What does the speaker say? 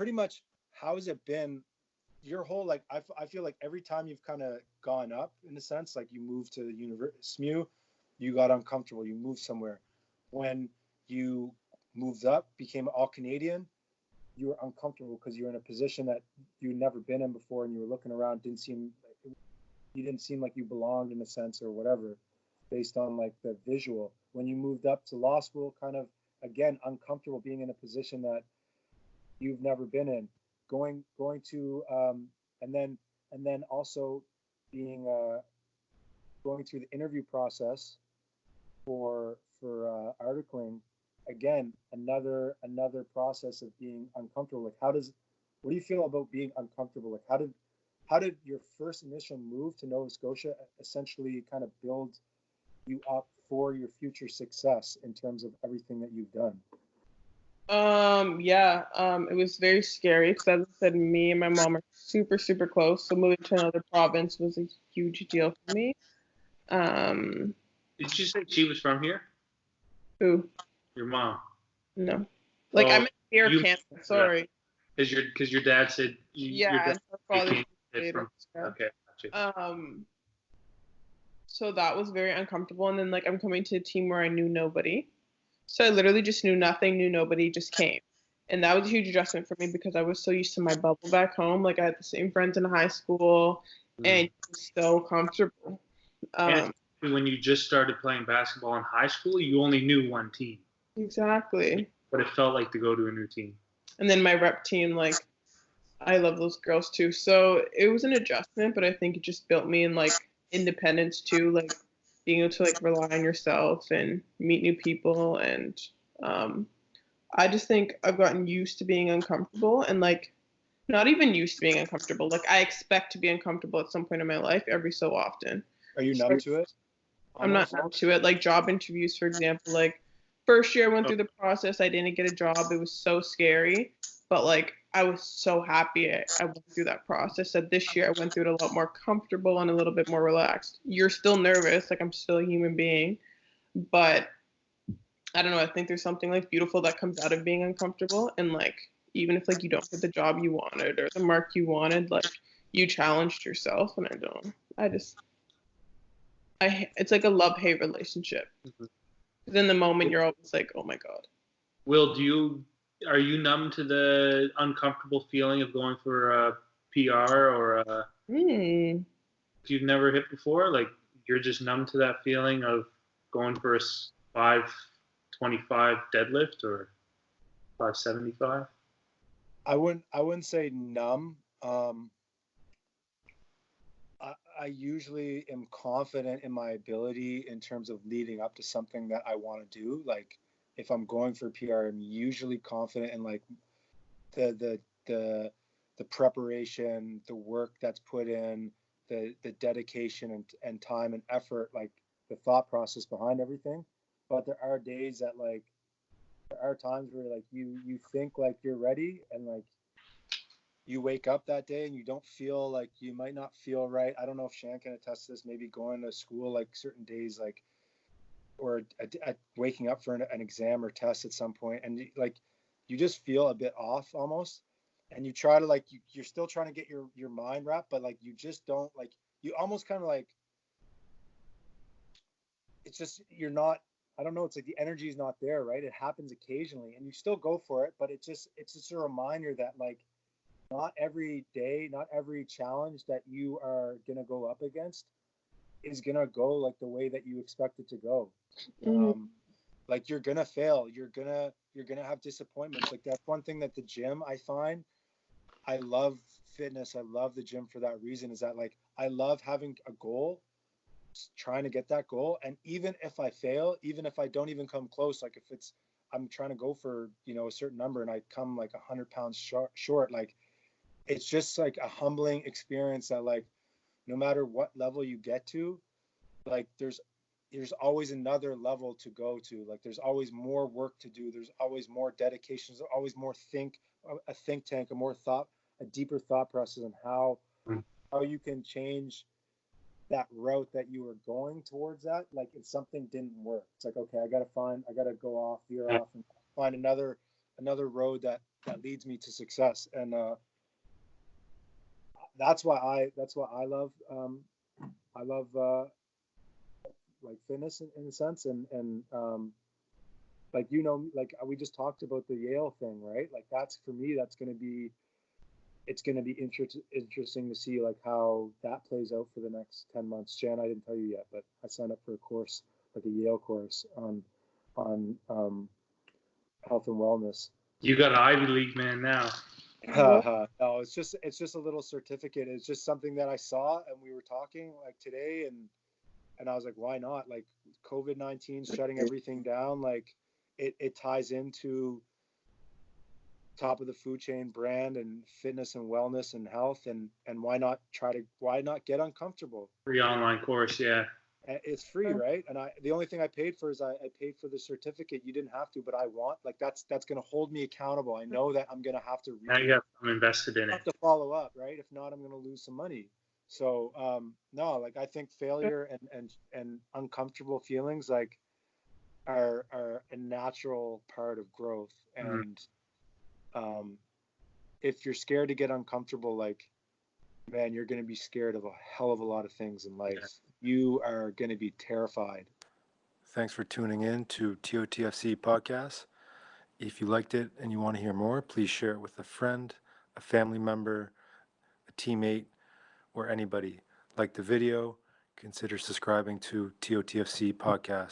pretty much, how has it been your whole, like, I feel like every time you've kind of gone up in a sense, like you moved to SMU, you got uncomfortable, you moved somewhere. When you moved up, became all Canadian, you were uncomfortable because you're in a position that you'd never been in before, and you were looking around, you didn't seem like you belonged in a sense or whatever, based on like the visual. When you moved up to law school, kind of again uncomfortable being in a position that you've never been in, going to and then also being going through the interview process for articling, again another process of being uncomfortable. Like, what do you feel about being uncomfortable? Like, how did your first initial move to Nova Scotia essentially kind of build you up for your future success in terms of everything that you've done? It was very scary because, as I said, me and my mom are super, super close. So moving to another province was a huge deal for me. Did you say she was from here? Who? Your mom? No. Like, I'm here, Canada. Sorry. Because your dad said your dad father from. Okay, gotcha. So that was very uncomfortable, and then like I'm coming to a team where I knew nobody. So I literally just knew nothing, knew nobody, just came. And that was a huge adjustment for me because I was so used to my bubble back home. Like, I had the same friends in high school, and it was so comfortable. And when you just started playing basketball in high school, you only knew one team. Exactly. What it felt like to go to a new team. And then my rep team, like, I love those girls too. So it was an adjustment, but I think it just built me in, like, independence too, like, being able to like rely on yourself and meet new people. And I just think I've gotten used to being uncomfortable, and like not even used to being uncomfortable. Like, I expect to be uncomfortable at some point in my life every so often. Are you numb to it? I'm not numb to it. Like, job interviews, for example, like first year I went through the process, I didn't get a job. It was so scary, but like I was so happy I went through that process that this year I went through it a lot more comfortable and a little bit more relaxed. You're still nervous, like I'm still a human being, but I don't know, I think there's something like beautiful that comes out of being uncomfortable. And like, even if like you don't get the job you wanted or the mark you wanted, like you challenged yourself. And it's like a love-hate relationship. Because in the moment you're always like, oh my God. Will, are you numb to the uncomfortable feeling of going for a PR or a you've never hit before? Like, you're just numb to that feeling of going for a 525 deadlift or 575? I wouldn't say numb. I usually am confident in my ability in terms of leading up to something that I want to do. Like, if I'm going for PR, I'm usually confident in like the preparation, the work that's put in, the dedication and time and effort, like the thought process behind everything. But there are days that like there are times where like you think like you're ready, and like you wake up that day and you don't feel like, you might not feel right. I don't know if Shan can attest to this, maybe going to school like certain days, like, or waking up for an exam or test at some point, and like you just feel a bit off almost, and you try to like you're still trying to get your mind wrapped, but like you just don't, like, you almost kind of like, it's just, you're not, I don't know, it's like the energy is not there, right? It happens occasionally and you still go for it, but it's just a reminder that like not every day, not every challenge that you are gonna go up against is gonna go like the way that you expect it to go. Like, you're gonna fail, you're gonna have disappointments. Like, that's one thing that the gym, I find, I love fitness, I love the gym for that reason, is that like I love having a goal, trying to get that goal, and even if I fail, even if I don't even come close, like if it's, I'm trying to go for, a certain number and I come like 100 pounds short, like it's just like a humbling experience that like no matter what level you get to, like there's always another level to go to. Like, there's always more work to do, there's always more dedication, there's always more a think tank, a deeper thought process on how you can change that route that you were going towards. That, like, if something didn't work, it's like, okay, I gotta go off, veer off, and find another road that leads me to success. And that's why I love like fitness in a sense. And like, like we just talked about the Yale thing, right? Like that's, for me, it's going to be interesting to see like how that plays out for the next 10 months. Jan, I didn't tell you yet, but I signed up for a course, like a Yale course on health and wellness. You got an Ivy League man now. No, it's just a little certificate. It's just something that I saw, and we were talking like today, and I was like, why not? Like COVID-19 shutting everything down, like it ties into top of the food chain brand and fitness and wellness and health, and why not get uncomfortable? Free online course, yeah. It's free, right? And the only thing I paid for is I paid for the certificate. You didn't have to, but I want, like, that's going to hold me accountable. I know that I'm going to have to I'm invested in it. To follow up, right? If not, I'm going to lose some money. So no, like I think failure and uncomfortable feelings like are a natural part of growth. And if you're scared to get uncomfortable, like, man, you're going to be scared of a hell of a lot of things in life. Yeah. You are going to be terrified. Thanks for tuning in to TOTFC podcast. If you liked it and you want to hear more, please share it with a friend, a family member, a teammate, or anybody. Like the video, consider subscribing to TOTFC podcast.